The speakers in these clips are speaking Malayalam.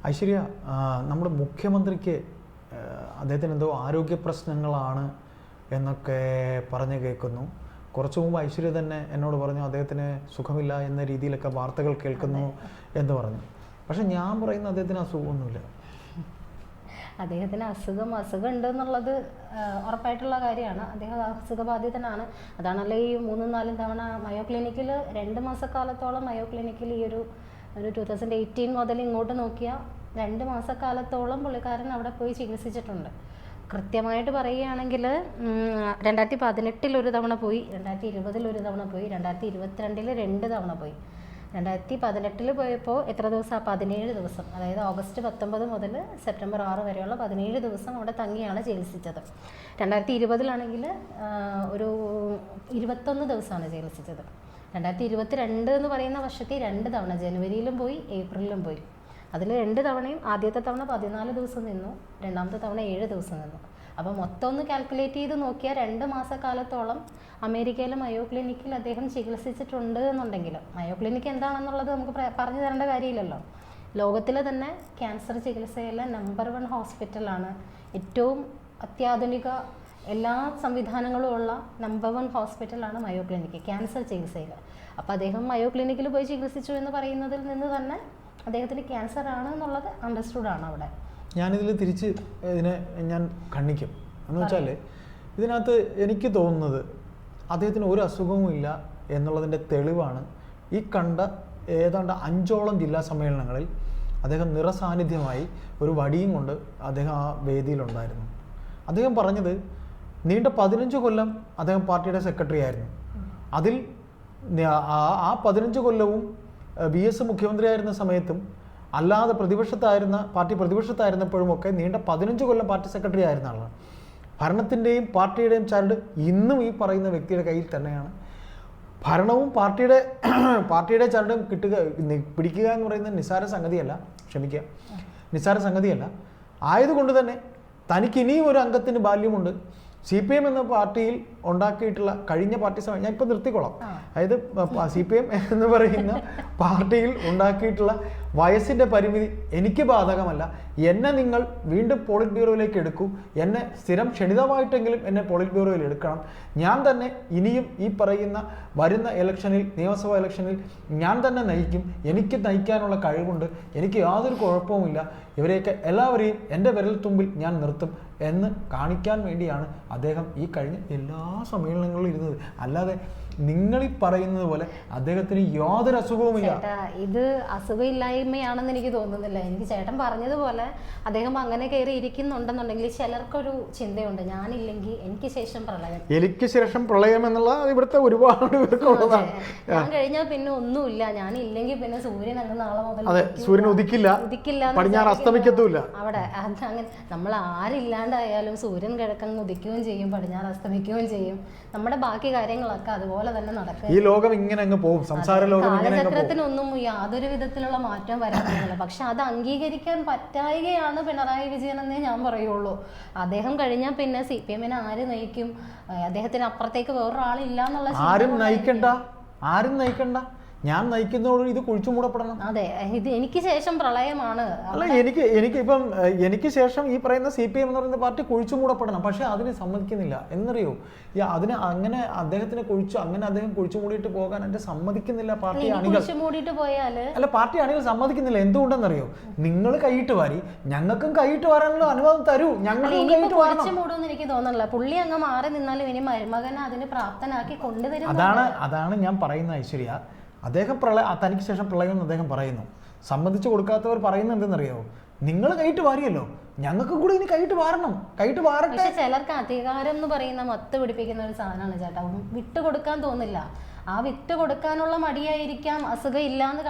ഐശ്വര്യ, നമ്മുടെ മുഖ്യമന്ത്രിക്ക് അദ്ദേഹത്തിന് എന്തോ ആരോഗ്യ പ്രശ്നങ്ങളാണ് എന്നൊക്കെ പറഞ്ഞു കേൾക്കുന്നു. കുറച്ചു മുമ്പ് ഐശ്വര്യ തന്നെ എന്നോട് പറഞ്ഞു അദ്ദേഹത്തിന് സുഖമില്ല എന്ന രീതിയിലൊക്കെ വാർത്തകൾ കേൾക്കുന്നു എന്ന് പറഞ്ഞു. പക്ഷെ ഞാൻ പറയുന്ന അദ്ദേഹത്തിന് അസുഖമൊന്നുമില്ല. അദ്ദേഹത്തിന് അസുഖം ഉണ്ട് എന്നുള്ളത് ഉറപ്പായിട്ടുള്ള കാര്യമാണ്. അദ്ദേഹം അസുഖബാധിതനാണ്. അതാണല്ലോ ഈ 3-4 തവണ മയോ ക്ലിനിക്കിൽ 2 മാസക്കാലത്തോളം മയോ ക്ലിനിക്കിൽ ഈ ഒരു 2018 മുതൽ ഇങ്ങോട്ട് നോക്കിയാൽ 2 മാസക്കാലത്തോളം പുള്ളിക്കാരൻ അവിടെ പോയി ചികിത്സിച്ചിട്ടുണ്ട്. കൃത്യമായിട്ട് പറയുകയാണെങ്കിൽ 2018 ഒരു തവണ പോയി, 2020 ഒരു തവണ പോയി, 2022 2 തവണ പോയി. 2018 പോയപ്പോൾ എത്ര ദിവസം? 17 ദിവസം. അതായത് ഓഗസ്റ്റ് 19 മുതൽ സെപ്റ്റംബർ 6 വരെയുള്ള 17 ദിവസം അവിടെ തങ്ങിയാണ് ചികിത്സിച്ചത്. 2020 ഒരു 21 ദിവസമാണ് ചികിത്സിച്ചത്. 2022 എന്ന് പറയുന്ന വർഷത്തിൽ 2 തവണ, ജനുവരിയിലും പോയി ഏപ്രിലിലും പോയി. അതിൽ 2 തവണയും ആദ്യത്തെ തവണ 14 ദിവസം നിന്നു, രണ്ടാമത്തെ തവണ 7 ദിവസം നിന്നു. അപ്പോൾ മൊത്തം ഒന്ന് കാൽക്കുലേറ്റ് ചെയ്ത് നോക്കിയാൽ 2 മാസക്കാലത്തോളം അമേരിക്കയിലെ മയോ ക്ലിനിക്കിൽ അദ്ദേഹം ചികിത്സിച്ചിട്ടുണ്ട് എന്നുണ്ടെങ്കിലും, മയോ ക്ലിനിക്ക് എന്താണെന്നുള്ളത് നമുക്ക് പറഞ്ഞു തരേണ്ട കാര്യമില്ലല്ലോ. ലോകത്തിലെ തന്നെ ക്യാൻസർ ചികിത്സയിലെ നമ്പർ 1 ഹോസ്പിറ്റലാണ്, ഏറ്റവും അത്യാധുനിക എല്ലാ സംവിധാനങ്ങളും ഉള്ള നമ്പർ 1 ഹോസ്പിറ്റലാണ് മയോ ക്ലിനിക്ക് ക്യാൻസർ ചികിത്സയിൽ. അപ്പോൾ അദ്ദേഹം മയോ ക്ലിനിക്കിൽ പോയി ചികിത്സിച്ചു എന്ന് പറയുന്നതിൽ നിന്ന് തന്നെ അദ്ദേഹത്തിന് ക്യാൻസർ ആണ് എന്നുള്ളത് അണ്ടർസ്റ്റുഡ് ആണ് അവിടെ. ഞാനിതിൽ തിരിച്ച് ഇതിനെ ഞാൻ ഖണ്ഡിക്കും. എന്ന് വെച്ചാൽ ഇതിനകത്ത് എനിക്ക് തോന്നുന്നത് അദ്ദേഹത്തിന് ഒരു അസുഖവും ഇല്ല എന്നുള്ളതിൻ്റെ തെളിവാണ് ഈ കണ്ട ഏതാണ്ട് 5ഓളം ജില്ലാ സമ്മേളനങ്ങളിൽ അദ്ദേഹം നിറസാന്നിധ്യമായി ഒരു വടിയും കൊണ്ട് അദ്ദേഹം ആ വേദിയിലുണ്ടായിരുന്നു. അദ്ദേഹം പറഞ്ഞത് നീണ്ട 15 കൊല്ലം അദ്ദേഹം പാർട്ടിയുടെ സെക്രട്ടറി ആയിരുന്നു. അതിൽ ആ 15 കൊല്ലവും VS മുഖ്യമന്ത്രിയായിരുന്ന സമയത്തും അല്ലാതെ പാർട്ടി പ്രതിപക്ഷത്തായിരുന്നപ്പോഴും ഒക്കെ നീണ്ട 15 കൊല്ലം പാർട്ടി സെക്രട്ടറി ആയിരുന്ന ആളാണ്. ഭരണത്തിൻ്റെയും പാർട്ടിയുടെയും ചരട് ഇന്നും ഈ പറയുന്ന വ്യക്തിയുടെ കയ്യിൽ തന്നെയാണ്. ഭരണവും പാർട്ടിയുടെ ചരടും പിടിക്കുക എന്ന് പറയുന്നത് നിസ്സാര സംഗതിയല്ല. ആയതുകൊണ്ട് തന്നെ തനിക്ക് ഇനിയും ഒരു അംഗത്തിന് ബാല്യമുണ്ട്. CPM എന്ന പാർട്ടിയിൽ ഉണ്ടാക്കിയിട്ടുള്ള കഴിഞ്ഞ പാർട്ടി സമയം ഞാൻ ഇപ്പോൾ നിർത്തിക്കോളാം. അതായത് CPM എന്ന് പറയുന്ന പാർട്ടിയിൽ ഉണ്ടാക്കിയിട്ടുള്ള വയസ്സിൻ്റെ പരിമിതി എനിക്ക് ബാധകമല്ല. എന്നെ നിങ്ങൾ വീണ്ടും പോളിറ്റ് ബ്യൂറോയിലേക്ക് എടുക്കൂ. എന്നെ സ്ഥിരം ക്ഷണിതമായിട്ടെങ്കിലും എന്നെ പോളിറ്റ് ബ്യൂറോയിൽ എടുക്കണം. ഞാൻ തന്നെ ഇനിയും ഈ പറയുന്ന വരുന്ന നിയമസഭാ ഇലക്ഷനിൽ ഞാൻ തന്നെ നയിക്കും. എനിക്ക് നയിക്കാനുള്ള കഴിവുണ്ട്. എനിക്ക് യാതൊരു കുഴപ്പവുമില്ല. ഇവരെയൊക്കെ എല്ലാവരെയും എൻ്റെ വിരൽത്തുമ്പിൽ ഞാൻ നിർത്തും എന്ന് കാണിക്കാൻ വേണ്ടിയാണ് അദ്ദേഹം ഈ കഴിഞ്ഞ എല്ലാ സമ്മേളനങ്ങളിലും ഇരുന്നത്. അല്ലാതെ നിങ്ങളീ പറയുന്നത് പോലെ അദ്ദേഹത്തിന് യാതൊരു അസുഖവുമില്ല. ഇത് അസുഖമില്ലായ്മയാണെന്ന് എനിക്ക് തോന്നുന്നില്ല. എനിക്ക് ചേട്ടൻ പറഞ്ഞതുപോലെ അദ്ദേഹം അങ്ങനെ കയറി ഇരിക്കുന്നുണ്ടെന്നുണ്ടെങ്കിൽ ചിലർക്കൊരു ചിന്തയുണ്ട്, ഞാനില്ലെങ്കിൽ എനിക്ക് ശേഷം പ്രളയം എന്നുള്ള ഇവിടുത്തെ ഒരുപാട് പേർക്കുള്ളതാണ്. ഞാൻ കഴിഞ്ഞാൽ പിന്നെ ഒന്നുമില്ല, ഞാനില്ലെങ്കിൽ പിന്നെ സൂര്യൻ അങ്ങ് നാളെ മുതൽ സൂര്യൻ ഉദിക്കില്ല, പടിഞ്ഞാറ് അസ്തമിക്കത്തുമില്ല. അവിടെ അങ്ങനെ നമ്മൾ ആരില്ലാണ്ടായാലും സൂര്യൻ കിഴക്കങ്ങ് ഉദിക്കുകയും ചെയ്യും, പടിഞ്ഞാറ് അസ്തമിക്കുകയും ചെയ്യും. നമ്മുടെ ബാക്കി കാര്യങ്ങളൊക്കെ അതുപോലെ തന്നെ നടക്കും. ഈ ലോകം ഇങ്ങനെ അങ്ങ് പോകും. സംസാര ലോകം കാലചക്രത്തിനൊന്നും യാതൊരു വിധത്തിലുള്ള മാറ്റം വരാനില്ല. പക്ഷെ അത് അംഗീകരിക്കാൻ പറ്റായികയാണ് പിണറായി വിജയൻ എന്നേ ഞാൻ പറയുള്ളൂ. അദ്ദേഹം കഴിഞ്ഞാൽ പിന്നെ CPM-നെ ആര് നയിക്കും? അദ്ദേഹത്തിന് അപ്പുറത്തേക്ക് വേറൊരാളില്ല എന്നുള്ള ആരും നയിക്കണ്ട. ഞാൻ നയിക്കുന്നതോട് ഇത് കുഴിച്ചു മൂടപ്പെടണം. അതെ, ഇത് എനിക്ക് ശേഷം പ്രളയമാണ്. അല്ല, എനിക്ക് ശേഷം ഈ പറയുന്ന CPM എന്ന് പറയുന്ന പാർട്ടി കുഴിച്ചു മൂടപ്പെടണം. പക്ഷെ അതിന് സമ്മതിക്കുന്നില്ല. എന്നറിയോ, അങ്ങനെ അദ്ദേഹത്തിന് അദ്ദേഹം കുഴിച്ചു മൂടിയിട്ട് പോകാൻ എന്റെ സമ്മതിക്കുന്നില്ല പാർട്ടി അണികൾ. അല്ല, പാർട്ടി അണികൾ സമ്മതിക്കുന്നില്ല. എന്തുകൊണ്ടെന്നറിയോ, നിങ്ങൾ കൈയിട്ട് വാരി ഞങ്ങൾക്കും കൈയിട്ട് വാരാനുള്ള അനുവാദം തരൂ. ഞങ്ങളും കൈയിട്ട് വാരണം. എനിക്ക് തോന്നുന്നില്ല പുള്ളി അങ്ങ് മാറി നിന്നാലും ഇനി മരുമകനെ അതിന് പ്രാപ്തനാക്കി കൊണ്ടുവരും. അതാണ് ഞാൻ പറയുന്ന ഐശ്വര്യ. അദ്ദേഹം തനിക്ക് ശേഷം പ്രളയം എന്ന് അദ്ദേഹം പറയുന്നു. സമ്മതിച്ചു കൊടുക്കാത്തവർ പറയുന്നത് എന്തെന്നറിയാവോ, നിങ്ങൾ കൈയിട്ട് വാരിയല്ലോ, ഞങ്ങൾക്കും കൂടി ഇനി കൈയിട്ട് വാറട്ടെ. പക്ഷെ ചിലർക്ക് അധികാരം എന്ന് പറയുന്ന മത്ത് പിടിപ്പിക്കുന്ന ഒരു സാധനമാണ് ചേട്ടാ. വിട്ടുകൊടുക്കാൻ തോന്നില്ല. ആ വിട്ട് കൊടുക്കാനുള്ള മടിയായിരിക്കാം അസുഖം ഇല്ലാന്ന്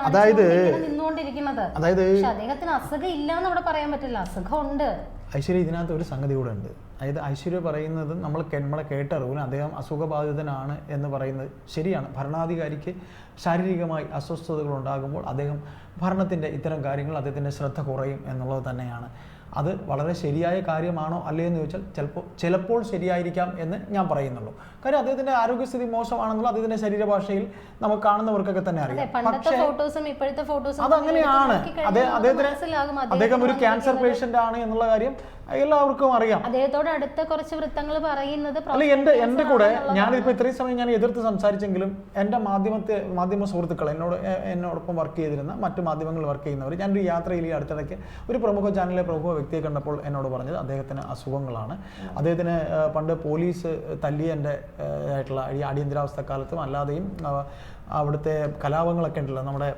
നിന്നുകൊണ്ടിരിക്കുന്നത്. പക്ഷെ അദ്ദേഹത്തിന് അസുഖം ഇല്ലാന്ന് അവിടെ പറയാൻ പറ്റില്ല, അസുഖം ഉണ്ട്. ഐശ്വര്യ, ഇതിനകത്ത് ഒരു സംഗതി കൂടെ ഉണ്ട്. അതായത് ഐശ്വര്യ പറയുന്നത് നമ്മളെ കേട്ടറിവിന് അദ്ദേഹം അസുഖബാധിതനാണ് എന്ന് പറയുന്നത് ശരിയാണ്. ഭരണാധികാരിക്ക് ശാരീരികമായി അസ്വസ്ഥതകൾ ഉണ്ടാകുമ്പോൾ ഭരണത്തിൻ്റെ ഇത്തരം കാര്യങ്ങൾ അദ്ദേഹത്തിൻ്റെ ശ്രദ്ധ കുറയും എന്നുള്ളത് തന്നെയാണ്. അത് വളരെ ശരിയായ കാര്യമാണോ അല്ലേ എന്ന് ചോദിച്ചാൽ ചിലപ്പോൾ ശരിയായിരിക്കാം എന്ന് ഞാൻ പറയുന്നുള്ളൂ. കാര്യം അദ്ദേഹത്തിൻ്റെ ആരോഗ്യസ്ഥിതി മോശമാണെന്നുള്ള അദ്ദേഹത്തിൻ്റെ ശരീരഭാഷയിൽ നമുക്ക് കാണുന്നവർക്കൊക്കെ തന്നെ അറിയാം. പക്ഷേ അതങ്ങനെയാണ്. അദ്ദേഹം ഒരു ക്യാൻസർ പേഷ്യൻ്റ് ആണ് എന്നുള്ള കാര്യം എല്ലാവർക്കും അറിയാം. അദ്ദേഹത്തോട് അടുത്ത കുറച്ച് വൃത്തങ്ങൾ പറയുന്നത് അല്ല, എൻ്റെ കൂടെ ഞാനിപ്പോൾ ഇത്രയും സമയം ഞാൻ എതിർത്ത് സംസാരിച്ചെങ്കിലും എൻ്റെ മാധ്യമ സുഹൃത്തുക്കൾ എന്നോടൊപ്പം വർക്ക് ചെയ്തിരുന്ന മറ്റു മാധ്യമങ്ങളിൽ വർക്ക് ചെയ്യുന്നവർ, ഞാനൊരു യാത്രയിൽ ഈ അടുത്തിടയ്ക്ക് ഒരു പ്രമുഖ ചാനലിലെ പ്രമുഖ വ്യക്തിയെ കണ്ടപ്പോൾ എന്നോട് പറഞ്ഞത് അദ്ദേഹത്തിന് അസുഖങ്ങളാണ്. അദ്ദേഹത്തിന് പണ്ട് പോലീസ് തല്ലിയതിൻ്റെ ആയിട്ടുള്ള ഈ അടിയന്തരാവസ്ഥ കാലത്തും അല്ലാതെയും അവിടുത്തെ കലാപങ്ങളൊക്കെ ഉണ്ടല്ലോ, നമ്മുടെ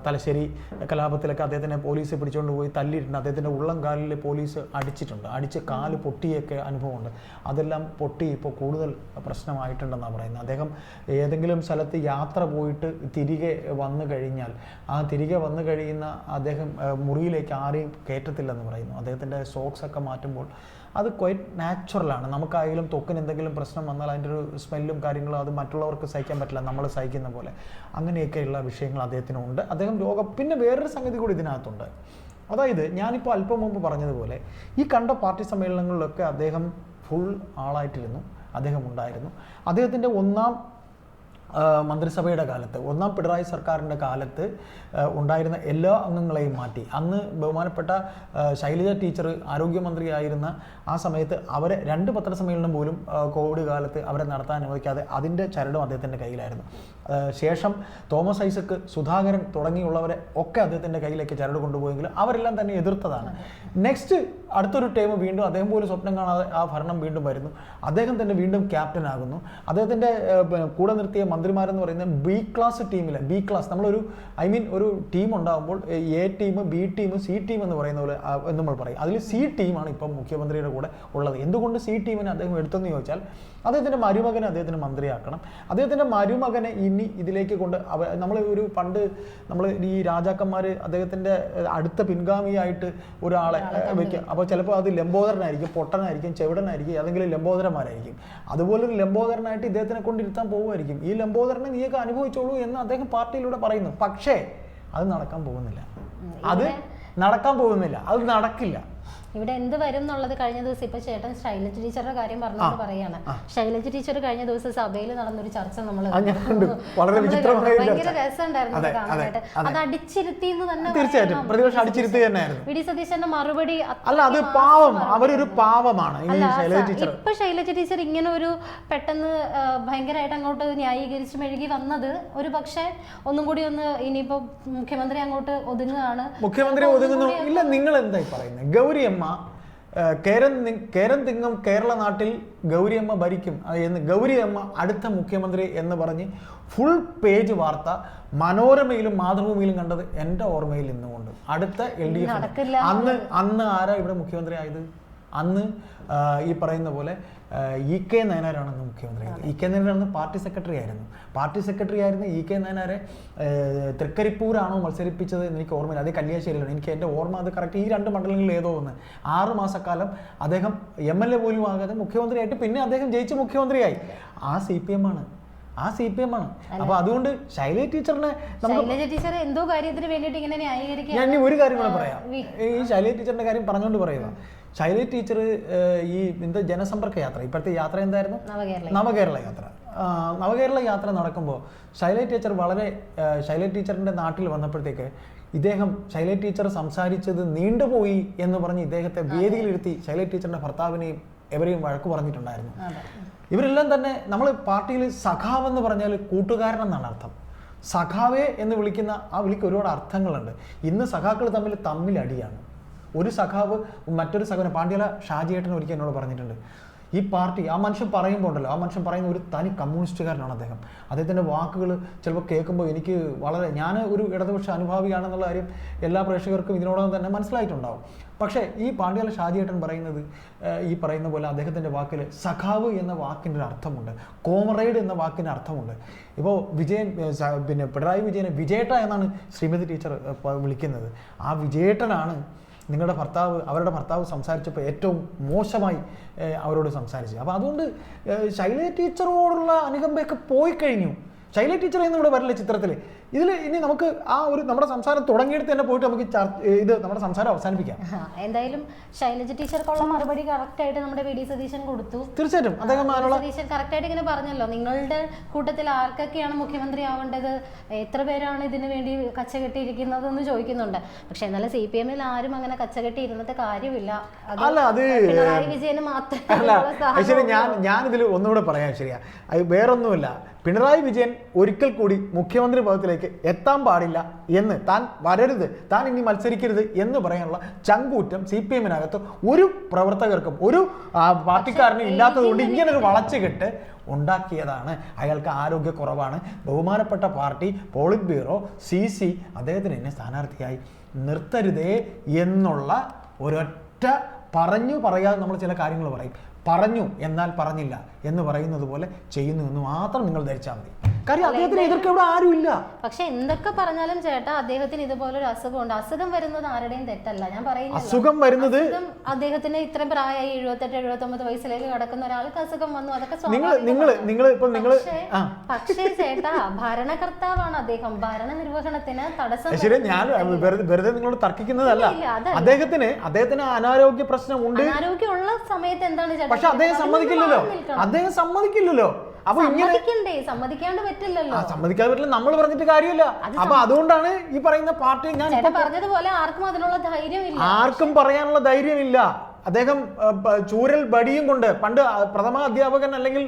തലശ്ശേരി കലാപത്തിലൊക്കെ അദ്ദേഹത്തിനെ പോലീസ് പിടിച്ചുകൊണ്ട് പോയി തല്ലിയിട്ടുണ്ട്. അദ്ദേഹത്തിൻ്റെ ഉള്ളം കാലിൽ പോലീസ് അടിച്ചിട്ടുണ്ട്, അടിച്ച് കാല് പൊട്ടിയൊക്കെ അനുഭവമുണ്ട്. അതെല്ലാം പൊട്ടി ഇപ്പോൾ കൂടുതൽ പ്രശ്നമായിട്ടുണ്ടെന്നാണ് പറയുന്നത്. അദ്ദേഹം ഏതെങ്കിലും സ്ഥലത്ത് യാത്ര പോയിട്ട് തിരികെ വന്നു കഴിഞ്ഞാൽ തിരികെ വന്നു കഴിയുന്ന അദ്ദേഹം മുറിയിലേക്ക് ആരെയും കയറ്റത്തില്ലെന്ന് പറയുന്നു. അദ്ദേഹത്തിൻ്റെ സോക്സ് ഒക്കെ മാറ്റുമ്പോൾ അത് ക്വൈറ്റ് നാച്ചുറലാണ്. നമുക്കായാലും തൊക്കിന് എന്തെങ്കിലും പ്രശ്നം വന്നാൽ അതിൻ്റെ ഒരു സ്മെല്ലും കാര്യങ്ങളും അത് മറ്റുള്ളവർക്ക് സഹിക്കാൻ പറ്റില്ല, നമ്മൾ സഹിക്കുന്ന പോലെ. അങ്ങനെയൊക്കെയുള്ള വിഷയങ്ങൾ അദ്ദേഹത്തിനുണ്ട്. അദ്ദേഹം പിന്നെ വേറൊരു സംഗതി കൂടി ഇതിനകത്തുണ്ട്. അതായത് ഞാനിപ്പോൾ അല്പം മുമ്പ് പറഞ്ഞതുപോലെ ഈ കണ്ട പാർട്ടി സമ്മേളനങ്ങളിലൊക്കെ അദ്ദേഹം ഫുൾ ആളായിട്ടിരുന്നു, അദ്ദേഹം ഉണ്ടായിരുന്നു. അദ്ദേഹത്തിൻ്റെ ഒന്നാം മന്ത്രിസഭയുടെ കാലത്ത്, ഒന്നാം പിണറായി സർക്കാരിൻ്റെ കാലത്ത് ഉണ്ടായിരുന്ന എല്ലാ അംഗങ്ങളെയും മാറ്റി. അന്ന് ബഹുമാനപ്പെട്ട ശൈലജ ടീച്ചർ ആരോഗ്യമന്ത്രിയായിരുന്ന ആ സമയത്ത് അവരെ 2 പത്രസമ്മേളനം പോലും കോവിഡ് കാലത്ത് അവരെ നടത്താൻ അനുവദിക്കാതെ അതിൻ്റെ ചരടും അദ്ദേഹത്തിൻ്റെ കയ്യിലായിരുന്നു. ശേഷം തോമസ് ഐസക്, സുധാകരൻ തുടങ്ങിയുള്ളവരെ ഒക്കെ അദ്ദേഹത്തിൻ്റെ കയ്യിലേക്ക് ചരട് കൊണ്ടുപോയെങ്കിലും അവരെല്ലാം തന്നെ എതിർത്തതാണ്. നെക്സ്റ്റ് അടുത്തൊരു ടൈം വീണ്ടും അദ്ദേഹം പോലും സ്വപ്നം കാണാതെ ആ ഭരണം വീണ്ടും വരുന്നു. അദ്ദേഹം തന്നെ വീണ്ടും ക്യാപ്റ്റൻ ആകുന്നു. അദ്ദേഹത്തിൻ്റെ കൂടെ നിർത്തിയ മന്ത്രിമാരെന്ന് പറയുന്നത് ബി ക്ലാസ് ടീമിൽ, ബി ക്ലാസ് നമ്മളൊരു ഒരു ടീം ഉണ്ടാകുമ്പോൾ A team, B team, C team എന്ന് പറയുന്ന പോലെ നമ്മൾ പറയും. അതിൽ സി ടീമാണ് ഇപ്പം മുഖ്യമന്ത്രിയുടെ കൂടെ ഉള്ളത്. എന്തുകൊണ്ട് സി ടീമിനെ അദ്ദേഹം എടുത്തെന്ന് ചോദിച്ചാൽ അദ്ദേഹത്തിൻ്റെ മരുമകനെ അദ്ദേഹത്തിന് മന്ത്രിയാക്കണം. അദ്ദേഹത്തിൻ്റെ മരുമകനെ ഇനി ഇതിലേക്ക് നമ്മൾ നമ്മൾ ഈ രാജാക്കന്മാർ അദ്ദേഹത്തിൻ്റെ അടുത്ത പിൻഗാമിയായിട്ട് ഒരാളെ വയ്ക്കുക. അപ്പോൾ ചിലപ്പോൾ അത് ലംബോദരനായിരിക്കും, പൊട്ടനായിരിക്കും, ചെവിടനായിരിക്കും, ഏതെങ്കിലും ലംബോദരന്മാരായിരിക്കും. അതുപോലൊരു ലംബോദരനായിട്ട് ഇദ്ദേഹത്തിനെ കൊണ്ടിരുത്താൻ പോകുമായിരിക്കും. ഈ ലംബോദരനെ നീയൊക്കെ അനുഭവിച്ചോളൂ എന്ന് അദ്ദേഹം പാർട്ടിയിലൂടെ പറയുന്നു. പക്ഷേ അത് നടക്കാൻ പോകുന്നില്ല, അത് നടക്കില്ല. ഇവിടെ എന്ത് വരും എന്നുള്ളത് കഴിഞ്ഞ ദിവസം ഇപ്പൊ ചേട്ടൻ ശൈലജ ടീച്ചറുടെ കാര്യം പറഞ്ഞത് പറയാണ്. ശൈലജ ടീച്ചർ കഴിഞ്ഞ ദിവസം സഭയിൽ നടന്നൊരു ചർച്ച നമ്മൾ ഭയങ്കര രസമുണ്ടായിരുന്നു കാണാനായിട്ട്. അത് അടിച്ചിരുത്തി എന്ന് തന്നെ തീർച്ചയായിട്ടും പ്രതിപക്ഷം അടിച്ചിരുത്തി തന്നെയായിരുന്നു. വി ഡി സതീശന്റെ മറുപടി അവരൊരു പാവമാണ്. ഇപ്പൊ ശൈലജ ടീച്ചർ ഇങ്ങനെ ഒരു പെട്ടെന്ന് ഭയങ്കരമായിട്ട് അങ്ങോട്ട് ന്യായീകരിച്ച് മെഴുകി വന്നത് ഒരു പക്ഷെ ഒന്നും കൂടി ഇനിയിപ്പോ മുഖ്യമന്ത്രി അങ്ങോട്ട് ഒതുങ്ങുകയാണ്. മുഖ്യമന്ത്രി ഒതുങ്ങുന്നു ഇല്ല, നിങ്ങൾ എന്തായി പറയുന്നത്? ഗൗരിയമ്മ കേരം തിങ്ങും കേരള നാട്ടിൽ ഗൗരിയമ്മ ഭരിക്കും എന്ന്, ഗൗരിയമ്മ അടുത്ത മുഖ്യമന്ത്രി എന്ന് പറഞ്ഞ് ഫുൾ പേജ് വാർത്ത മനോരമയിലും മാതൃഭൂമിയിലും കണ്ടത് എൻ്റെ ഓർമ്മയിൽ നിന്നുകൊണ്ട്. അടുത്ത LDF അന്ന് ആരാ ഇവിടെ മുഖ്യമന്ത്രി ആയത്? അന്ന് ഈ പറയുന്ന പോലെ EK നയനാരാണെന്ന് മുഖ്യമന്ത്രി. EK നയനാർ പാർട്ടി സെക്രട്ടറി ആയിരുന്നു. EK നയനാരെ തൃക്കരിപ്പൂരാണോ മത്സരിപ്പിച്ചത് എന്ന് എനിക്ക് ഓർമ്മയില്ല, അത് കല്യാശ്ശേരിയിലാണ്. എനിക്ക് എൻ്റെ ഓർമ്മ അത് കറക്റ്റ് ഈ 2 മണ്ഡലങ്ങളിൽ ഏതോ ഒന്ന്. 6 മാസക്കാലം അദ്ദേഹം MLA പോലും ആകാതെ മുഖ്യമന്ത്രിയായിട്ട് പിന്നെ അദ്ദേഹം ജയിച്ച് മുഖ്യമന്ത്രിയായി. ആ CPM ആണ്. അപ്പൊ അതുകൊണ്ട് ശൈലജ ടീച്ചറിനെ എന്തോ കാര്യത്തിന് വേണ്ടിയിട്ട് ഇങ്ങനെ ന്യായീകരിക്കുക. ഞാൻ ഒരു കാര്യം കൂടെ പറയാം. ഈ ശൈലജ ടീച്ചറിന്റെ കാര്യം പറഞ്ഞുകൊണ്ട് പറയുക. ശൈലജ ടീച്ചർ ഈ ജനസമ്പർക്ക യാത്ര, ഇപ്പോഴത്തെ യാത്ര എന്തായിരുന്നു? നവകേരള യാത്ര നടക്കുമ്പോൾ ശൈലജ ടീച്ചറിന്റെ നാട്ടിൽ വന്നപ്പോഴത്തേക്ക് ശൈലജ ടീച്ചർ സംസാരിച്ചത് നീണ്ടുപോയി എന്ന് പറഞ്ഞ് ഇദ്ദേഹത്തെ വേദിയിലിരുത്തി ശൈലജ ടീച്ചറിന്റെ ഭർത്താവിനെയും എവരെയും വഴക്ക് പറഞ്ഞിട്ടുണ്ടായിരുന്നു. ഇവരെല്ലാം തന്നെ നമ്മൾ പാർട്ടിയിൽ സഖാവ് എന്ന് പറഞ്ഞാൽ കൂട്ടുകാരൻ എന്നാണ് അർത്ഥം. സഖാവേ എന്ന് വിളിക്കുന്ന ആ വിളിക്ക് ഒരുപാട് അർത്ഥങ്ങളുണ്ട്. ഇന്ന് സഖാക്കൾ തമ്മിൽ അടിയാണ്. ഒരു സഖാവ് മറ്റൊരു സഖാവിനെ, പാണ്ഡ്യാല ഷാജിയേട്ടൻ ഒരിക്കൽ എന്നോട് പറഞ്ഞിട്ടുണ്ട്, ഈ പാർട്ടി ആ മനുഷ്യൻ പറയുമ്പോൾ ഉണ്ടല്ലോ, ആ മനുഷ്യൻ പറയുന്ന ഒരു തനി കമ്മ്യൂണിസ്റ്റുകാരനാണ് അദ്ദേഹം. അദ്ദേഹത്തിൻ്റെ വാക്കുകൾ ചിലപ്പോൾ കേൾക്കുമ്പോൾ എനിക്ക് ഞാൻ ഒരു ഇടതുപക്ഷ അനുഭാവിയാണെന്നുള്ള കാര്യം എല്ലാ പ്രേക്ഷകർക്കും ഇതിനോടൊപ്പം തന്നെ മനസ്സിലായിട്ടുണ്ടാവും. പക്ഷേ ഈ പാണ്ഡ്യാല ഷാജിയേട്ടൻ പറയുന്നത് ഈ പറയുന്ന പോലെ അദ്ദേഹത്തിൻ്റെ വാക്കിൽ സഖാവ് എന്ന വാക്കിൻ്റെ ഒരു അർത്ഥമുണ്ട്, കോമറേഡ് എന്ന വാക്കിൻ്റെ അർത്ഥമുണ്ട്. ഇപ്പോൾ പിണറായി വിജയനെ വിജയേട്ട എന്നാണ് ശ്രീമതി ടീച്ചർ വിളിക്കുന്നത്. ആ വിജയേട്ടനാണ് അവരുടെ ഭർത്താവ് സംസാരിച്ചപ്പോൾ ഏറ്റവും മോശമായി അവരോട് സംസാരിച്ചത്. അപ്പോൾ അതുകൊണ്ട് ശൈലജ ടീച്ചറോടുള്ള അനുകമ്പയൊക്കെ പോയി കഴിഞ്ഞു. ശൈലജ ടീച്ചർ എന്നിവിടെ വരില്ല ചിത്രത്തിൽ. ഇതിൽ ഇനി നമുക്ക് ആ ഒരു നമ്മുടെ സംസാരം തുടങ്ങിയെടുത്ത് തന്നെ പോയിട്ട് നമുക്ക് ഇത് നമ്മുടെ സംസാരം അവസാനിപ്പിക്കാം. എന്തായാലും ശൈലജ ടീച്ചർക്കുള്ള മറുപടി കറക്റ്റ് ആയിട്ട് നമ്മുടെ വി ഡി സതീശൻ കൊടുത്തു. തീർച്ചയായിട്ടും അദ്ദേഹം സതീശൻ കറക്റ്റ് ആയിട്ട് ഇങ്ങനെ പറഞ്ഞല്ലോ, നിങ്ങളുടെ കൂട്ടത്തിൽ ആർക്കൊക്കെയാണ് മുഖ്യമന്ത്രി ആവേണ്ടത്, എത്ര പേരാണ് ഇതിനു വേണ്ടി കച്ചകെട്ടിയിരിക്കുന്നത് എന്ന് ചോദിക്കുന്നുണ്ട്. പക്ഷെ എന്നാലും CPM ആരും അങ്ങനെ കച്ചകെട്ടി ഇരുന്നിട്ട് കാര്യമില്ല. പിണറായി വിജയന് മാത്രമേ. ഞാൻ ഇതിൽ ഒന്നുകൂടെ പറയാം, ശരിയാ, വേറൊന്നുമില്ല. പിണറായി വിജയൻ ഒരിക്കൽ കൂടി മുഖ്യമന്ത്രി പദത്തിലേക്ക് എത്താൻ പാടില്ല എന്ന്, താൻ വരരുത്, താൻ ഇനി മത്സരിക്കരുത് എന്ന് പറയാനുള്ള ചങ്കൂറ്റം CPM-നകത്ത് ഒരു പ്രവർത്തകർക്കും ഒരു പാർട്ടിക്കാരനും ഇല്ലാത്തതുകൊണ്ട് ഇങ്ങനൊരു വളച്ചുകെട്ട് ഉണ്ടാക്കിയതാണ്. അയാൾക്ക് ആരോഗ്യക്കുറവാണ്. ബഹുമാനപ്പെട്ട പാർട്ടി പോളിറ്റ് ബ്യൂറോ CC അദ്ദേഹത്തിന് എന്നെ സ്ഥാനാർത്ഥിയായി നിർത്തരുതേ എന്നുള്ള ഒരൊറ്റ പറഞ്ഞു പറയാതെ നമ്മൾ ചില കാര്യങ്ങൾ പറയും. പറഞ്ഞു എന്നാൽ പറഞ്ഞില്ല എന്ന് പറയുന്നത് പോലെ ചെയ്യുന്നു എന്ന് മാത്രം നിങ്ങൾ ധരിച്ചാൽ മതി. കാര്യം അദ്ദേഹത്തിന് എതിർക്കാൻ ഇവിടെ ആരുമില്ല. പക്ഷെ എന്തൊക്കെ പറഞ്ഞാലും ചേട്ടാ, അദ്ദേഹത്തിന് ഇതുപോലൊരു അസുഖമുണ്ട്. അസുഖം വരുന്നത് ആരുടെയും തെറ്റല്ല. ഞാൻ പറയുന്നത് അസുഖം വരുന്നത് അദ്ദേഹത്തിന് ഇത്രയും പ്രായമായി 78-79 വയസ്സിലേക്ക് കിടക്കുന്ന ഒരാൾക്ക് അസുഖം വന്നു, അതൊക്കെ പക്ഷേ ചേട്ടാ, ഭരണകർത്താവാണ് അദ്ദേഹം. ഭരണ നിർവഹണത്തിന് തടസ്സം. ഞാൻ വെറുതെ നിങ്ങളോട് തർക്കിക്കുന്നതല്ല. അദ്ദേഹത്തിന് അനാരോഗ്യ പ്രശ്നമുണ്ട്. അനാരോഗ്യമുള്ള സമയത്ത് എന്താണ് ചേട്ടാ? പക്ഷെ അദ്ദേഹം സമ്മതിക്കില്ലല്ലോ. അപ്പൊ സമ്മതിക്കാണ്ട് പറ്റില്ലല്ലോ. സമ്മതിക്കാതെ പറ്റില്ല, നമ്മൾ പറഞ്ഞിട്ട് കാര്യമില്ല. അപ്പൊ അതുകൊണ്ടാണ് ഈ പറയുന്ന പാർട്ടി, ഞാൻ പറഞ്ഞതുപോലെ ആർക്കും അതിനുള്ള ധൈര്യമില്ല, ആർക്കും പറയാനുള്ള ധൈര്യമില്ല. അദ്ദേഹം ചൂരൽ ബടിയും കൊണ്ട് പണ്ട് പ്രഥമ അധ്യാപകൻ അല്ലെങ്കിൽ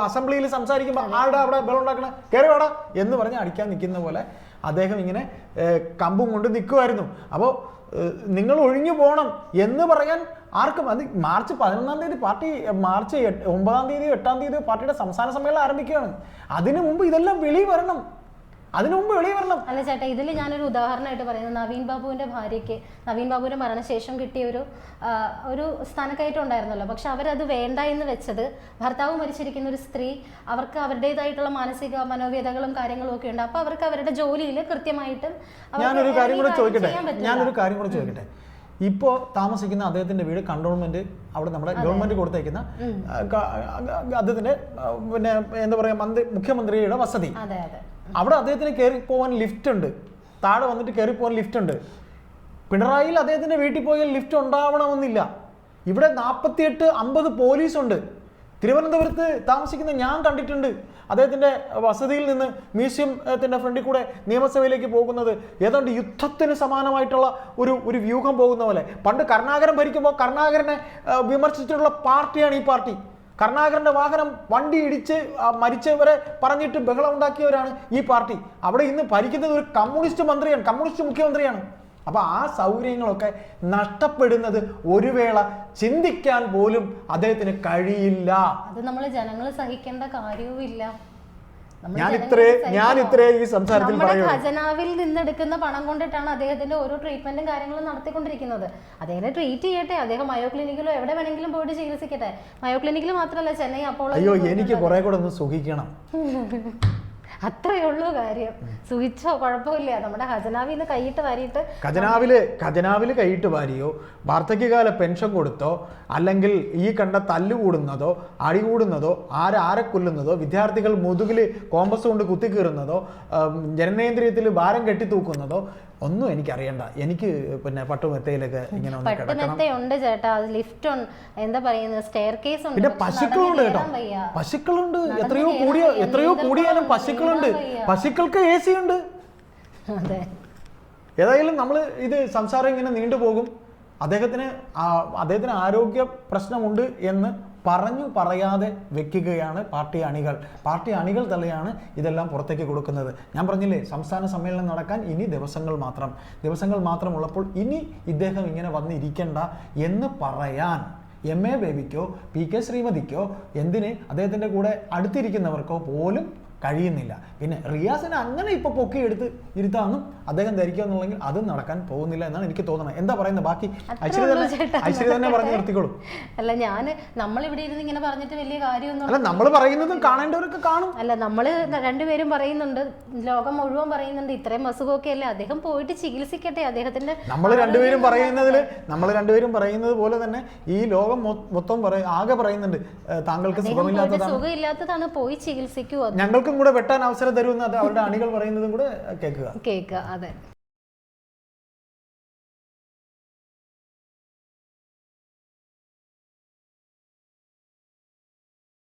അസംബ്ലിയിൽ സംസാരിക്കുമ്പോൾ ആളുടെ അവിടെ ബലം ഉണ്ടാക്കണ കയറി വാടാ എന്ന് പറഞ്ഞ് അടിക്കാൻ നിൽക്കുന്ന പോലെ അദ്ദേഹം ഇങ്ങനെ കമ്പും കൊണ്ട് നിൽക്കുമായിരുന്നു. അപ്പോൾ നിങ്ങൾ ഒഴിഞ്ഞു പോകണം എന്ന് പറയാൻ ആർക്കും. അത് മാർച്ച് 11-ാം തീയതി പാർട്ടി, മാർച്ച് 9-ാം തീയതി 8-ാം തീയതി പാർട്ടിയുടെ സംസ്ഥാന സമ്മേളനം ആരംഭിക്കുകയാണ്. അതിനു മുമ്പ് ഇതെല്ലാം വെളി വരണം. അല്ല ചേട്ടാ, ഇതിൽ ഞാനൊരു ഉദാഹരണമായിട്ട് പറയുന്നത്, നവീൻ ബാബുവിന്റെ മരണശേഷം കിട്ടിയ ഒരു സ്ഥാനക്കയറ്റം ഉണ്ടായിരുന്നല്ലോ. പക്ഷെ അവരത് വേണ്ട എന്ന് വെച്ചത്, ഭർത്താവ് മരിച്ചിരിക്കുന്ന ഒരു സ്ത്രീ, അവർക്ക് അവരുടേതായിട്ടുള്ള മാനസിക മനോവേദകളും കാര്യങ്ങളും ഒക്കെ ഉണ്ട്. അപ്പൊ അവർക്ക് അവരുടെ ജോലിയിൽ കൃത്യമായിട്ട് ഞാനൊരു കാര്യം കൂടെ ചോദിക്കട്ടെ. ഇപ്പോ താമസിക്കുന്ന അദ്ദേഹത്തിന്റെ വീട് കണ്ടോൺമെന്റ്, അവിടെ നമ്മുടെ ഗവൺമെന്റ് കൊടുത്തേക്കുന്ന അദ്ദേഹത്തിന്റെ പിന്നെ എന്താ പറയാ മുഖ്യമന്ത്രിയുടെ വസതി. അവിടെ അദ്ദേഹത്തിന് കയറി പോകാൻ ലിഫ്റ്റ് ഉണ്ട്. താഴെ വന്നിട്ട് കയറി പോകാൻ ലിഫ്റ്റ് ഉണ്ട്. പിണറായിയിൽ അദ്ദേഹത്തിന്റെ വീട്ടിൽ പോയാൽ ലിഫ്റ്റ് ഉണ്ടാവണമെന്നില്ല. ഇവിടെ 48-50 പോലീസുണ്ട്. തിരുവനന്തപുരത്ത് താമസിക്കുന്ന ഞാൻ കണ്ടിട്ടുണ്ട് അദ്ദേഹത്തിന്റെ വസതിയിൽ നിന്ന് മ്യൂസിയത്തിന്റെ ഫ്രണ്ടിൽ കൂടെ നിയമസഭയിലേക്ക് പോകുന്നത് ഏതാണ്ട് യുദ്ധത്തിന് സമാനമായിട്ടുള്ള ഒരു വ്യൂഹം പോകുന്ന പോലെ. പണ്ട് കരുണാകരൻ ഭരിക്കുമ്പോൾ കരുണാകരനെ വിമർശിച്ചിട്ടുള്ള പാർട്ടിയാണ് ഈ പാർട്ടി. കരുണാകരന്റെ വാഹനം വണ്ടി ഇടിച്ച് മരിച്ചവരെ പറഞ്ഞിട്ട് ബഹളം ഉണ്ടാക്കിയവരാണ് ഈ പാർട്ടി. അവിടെ ഇന്ന് ഭരിക്കുന്നത് ഒരു കമ്മ്യൂണിസ്റ്റ് മുഖ്യമന്ത്രിയാണ്. അപ്പൊ ആ സൗകര്യങ്ങളൊക്കെ നഷ്ടപ്പെടുന്നത് ഒരു വേള ചിന്തിക്കാൻ പോലും അദ്ദേഹത്തിന് കഴിയില്ല. അത് നമ്മൾ ജനങ്ങൾ സഹിക്കേണ്ട കാര്യവുമില്ല. ഞാൻ ഇത്രേ ഈ സംസാരത്തിൽ പറയുന്നത്, ഖജനാവിൽ നിന്നെടുക്കുന്ന പണം കൊണ്ടിട്ടാണ് അദ്ദേഹത്തിന്റെ ഓരോ ട്രീറ്റ്മെന്റും കാര്യങ്ങളും നടത്തിക്കൊണ്ടിരിക്കുന്നത്. അദ്ദേഹത്തെ ട്രീറ്റ് ചെയ്യട്ടെ, അദ്ദേഹം മയോ ക്ലിനിക്കിലോ എവിടെ വേണമെങ്കിലും പോയിട്ട് ചികിത്സിക്കട്ടെ. മയോ ക്ലിനിക്കിൽ മാത്രമല്ല, ചെന്നൈ അപ്പോളോ. അയ്യോ, എനിക്ക് കുറെ കൂടെ ഒന്ന് സുഖിക്കണം. അത്രയേ ഉള്ളൂ കാര്യം. സുഖിച്ചോ, കുഴപ്പമില്ല. നമ്മുടെ ഖജനാവില് കൈയിട്ട് വാരിയോ, വാർദ്ധക്യകാല പെൻഷൻ കൊടുത്തോ, അല്ലെങ്കിൽ ഈ കണ്ട തല്ലുകൂടുന്നതോ അടികൂടുന്നതോ ആരെ കൊല്ലുന്നതോ, വിദ്യാർത്ഥികൾ മുതുകിൽ കോമ്പസ് കൊണ്ട് കുത്തിക്കീറുന്നതോ, ജനനേന്ദ്രിയത്തിൽ ഭാരം കെട്ടിത്തൂക്കുന്നതോ ഒന്നും എനിക്കറിയണ്ട. എനിക്ക് പിന്നെ പട്ടുമെത്തയിലൊക്കെ ഇങ്ങനെ ഉണ്ട് ചേട്ടാ, ലിഫ്റ്റ് എന്താ പറയുന്നത്, സ്റ്റെയർ കേസ് ഉണ്ട്. പിന്നെ പശുക്കളുണ്ട് കേട്ടോ, പശുക്കളുണ്ട്. എത്രയോ കൂടിയാലും പശുക്കളുണ്ട്. പശുക്കൾക്ക് AC ഉണ്ട്. ഏതായാലും നമ്മൾ ഇത് സംസാരം ഇങ്ങനെ നീണ്ടുപോകും. അദ്ദേഹത്തിന് ആരോഗ്യ പ്രശ്നമുണ്ട് എന്ന് പറയാതെ വെക്കുകയാണ് പാർട്ടി അണികൾ തന്നെയാണ് ഇതെല്ലാം പുറത്തേക്ക് കൊടുക്കുന്നത്. ഞാൻ പറഞ്ഞില്ലേ, സംസ്ഥാന സമ്മേളനം നടക്കാൻ ഇനി ദിവസങ്ങൾ മാത്രമുള്ളപ്പോൾ ഇനി ഇദ്ദേഹം ഇങ്ങനെ വന്നിരിക്കണ്ട എന്ന് പറയാൻ MA ബേബിക്കോ PK ശ്രീമതിക്കോ എന്തിന് അദ്ദേഹത്തിൻ്റെ കൂടെ അടുത്തിരിക്കുന്നവർക്കോ പോലും കഴിയുന്നില്ല. പിന്നെ റിയാസിനെ അങ്ങനെ ഇപ്പൊ പൊക്കി എടുത്ത് ഇരുത്താമെന്നും അദ്ദേഹം ധരിക്കുക എന്നുള്ളെങ്കിൽ അതും നടക്കാൻ പോകുന്നില്ല എന്നാണ് എനിക്ക് തോന്നുന്നത്. എന്താ പറയുന്നത്? ബാക്കി ഐശ്വര്യ തന്നെ പറഞ്ഞു നിർത്തിക്കോളൂ. അല്ല, നമ്മളിവിടെ ഇരുന്ന് ഇങ്ങനെ പറഞ്ഞിട്ട് വലിയ കാര്യമൊന്നും അല്ല. നമ്മൾ പറയുന്നതും കാണേണ്ടവരൊക്കെ കാണും. അല്ല, നമ്മൾ രണ്ടുപേരും പറയുന്നുണ്ട്, ലോകം മുഴുവൻ പറയുന്നുണ്ട്, ഇത്രയും അസുഖമൊക്കെ അല്ലേ, അദ്ദേഹം പോയിട്ട് ചികിത്സിക്കട്ടെ. അദ്ദേഹത്തിന്റെ നമ്മൾ രണ്ടുപേരും പറയുന്നത് പോലെ തന്നെ ഈ ലോകം മൊത്തം ആകെ പറയുന്നുണ്ട് താങ്കൾക്ക് സുഖമില്ലാത്തതാണ്, പോയി ചികിത്സിക്കൂ. ഞങ്ങൾക്ക് കൂടെ വെട്ടാൻ അവസരം തരുമെന്ന് അത് അവരുടെ അണികൾ പറയുന്നതും കൂടെ കേൾക്കുക. കേൾക്കുക, അതെ.